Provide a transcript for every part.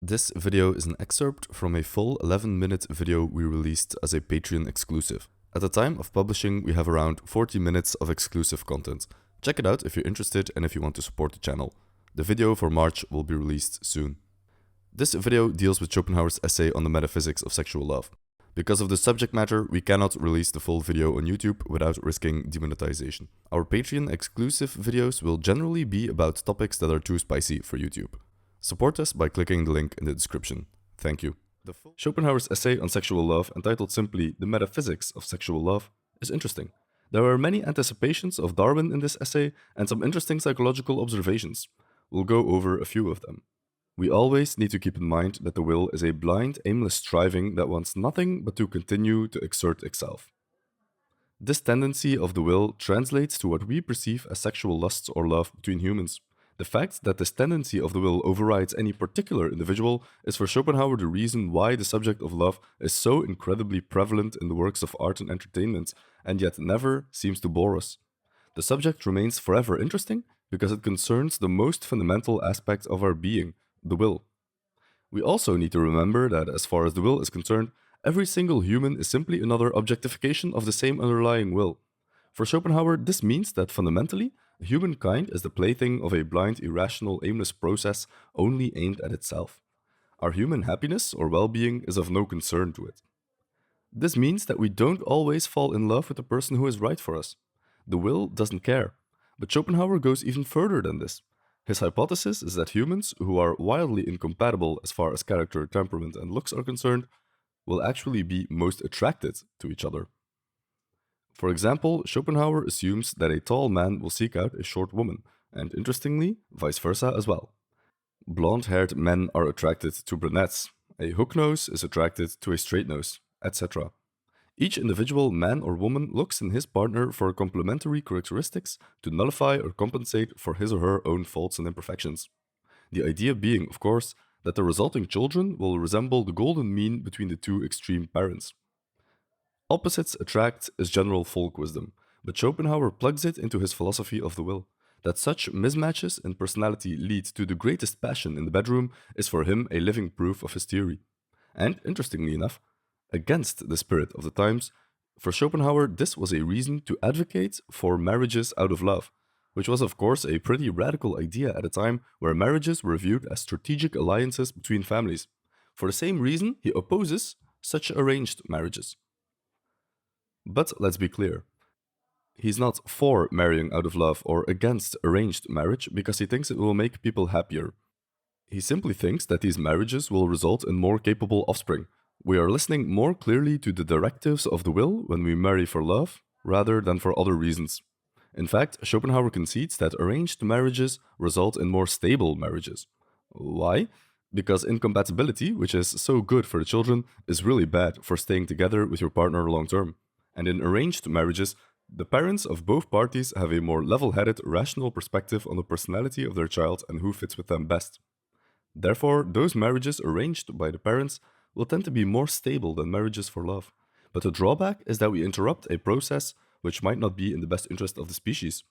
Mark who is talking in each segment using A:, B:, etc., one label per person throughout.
A: This video is an excerpt from a full 11-minute video we released as a Patreon exclusive. At the time of publishing, we have around 40 minutes of exclusive content. Check it out if you're interested and if you want to support the channel. The video for March will be released soon. This video deals with Schopenhauer's essay on the metaphysics of sexual love. Because of the subject matter, we cannot release the full video on YouTube without risking demonetization. Our Patreon exclusive videos will generally be about topics that are too spicy for YouTube. Support us by clicking the link in the description. Thank you. Schopenhauer's essay on sexual love, entitled simply The Metaphysics of Sexual Love, is interesting. There are many anticipations of Darwin in this essay and some interesting psychological observations. We'll go over a few of them. We always need to keep in mind that the will is a blind, aimless striving that wants nothing but to continue to exert itself. This tendency of the will translates to what we perceive as sexual lusts or love between humans. The fact that this tendency of the will overrides any particular individual is for Schopenhauer the reason why the subject of love is so incredibly prevalent in the works of art and entertainment, and yet never seems to bore us. The subject remains forever interesting because it concerns the most fundamental aspect of our being, the will. We also need to remember that as far as the will is concerned, every single human is simply another objectification of the same underlying will. For Schopenhauer, this means that fundamentally, humankind is the plaything of a blind, irrational, aimless process only aimed at itself. Our human happiness or well-being is of no concern to it. This means that we don't always fall in love with the person who is right for us. The will doesn't care. But Schopenhauer goes even further than this. His hypothesis is that humans, who are wildly incompatible as far as character, temperament, and looks are concerned, will actually be most attracted to each other. For example, Schopenhauer assumes that a tall man will seek out a short woman, and interestingly, vice versa as well. Blonde-haired men are attracted to brunettes, a hook nose is attracted to a straight nose, etc. Each individual man or woman looks in his partner for complementary characteristics to nullify or compensate for his or her own faults and imperfections. The idea being, of course, that the resulting children will resemble the golden mean between the two extreme parents. Opposites attract is general folk wisdom, but Schopenhauer plugs it into his philosophy of the will. That such mismatches in personality lead to the greatest passion in the bedroom is for him a living proof of his theory. And, interestingly enough, against the spirit of the times, for Schopenhauer this was a reason to advocate for marriages out of love, which was of course a pretty radical idea at a time where marriages were viewed as strategic alliances between families. For the same reason, he opposes such arranged marriages. But let's be clear, he's not for marrying out of love or against arranged marriage because he thinks it will make people happier. He simply thinks that these marriages will result in more capable offspring. We are listening more clearly to the directives of the will when we marry for love rather than for other reasons. In fact, Schopenhauer concedes that arranged marriages result in more stable marriages. Why? Because incompatibility, which is so good for the children, is really bad for staying together with your partner long term. And in arranged marriages, the parents of both parties have a more level-headed, rational perspective on the personality of their child and who fits with them best. Therefore, those marriages arranged by the parents will tend to be more stable than marriages for love. But the drawback is that we interrupt a process which might not be in the best interest of the species.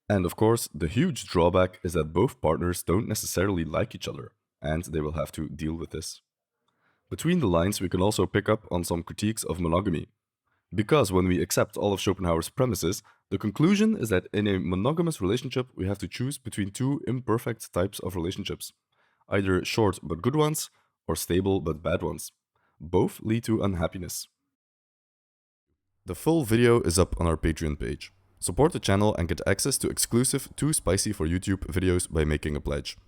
A: And of course, the huge drawback is that both partners don't necessarily like each other, and they will have to deal with this. Between the lines, we can also pick up on some critiques of monogamy. Because when we accept all of Schopenhauer's premises, the conclusion is that in a monogamous relationship, we have to choose between two imperfect types of relationships, either short but good ones, or stable but bad ones. Both lead to unhappiness. The full video is up on our Patreon page. Support the channel and get access to exclusive Too Spicy for YouTube videos by making a pledge.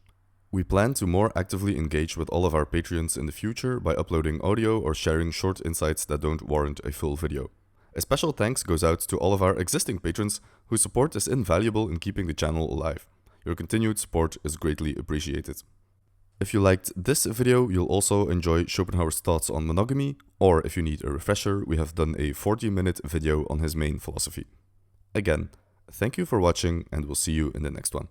A: We plan to more actively engage with all of our Patreons in the future by uploading audio or sharing short insights that don't warrant a full video. A special thanks goes out to all of our existing patrons whose support is invaluable in keeping the channel alive. Your continued support is greatly appreciated. If you liked this video, you'll also enjoy Schopenhauer's thoughts on monogamy, or if you need a refresher, we have done a 40-minute video on his main philosophy. Again, thank you for watching and we'll see you in the next one.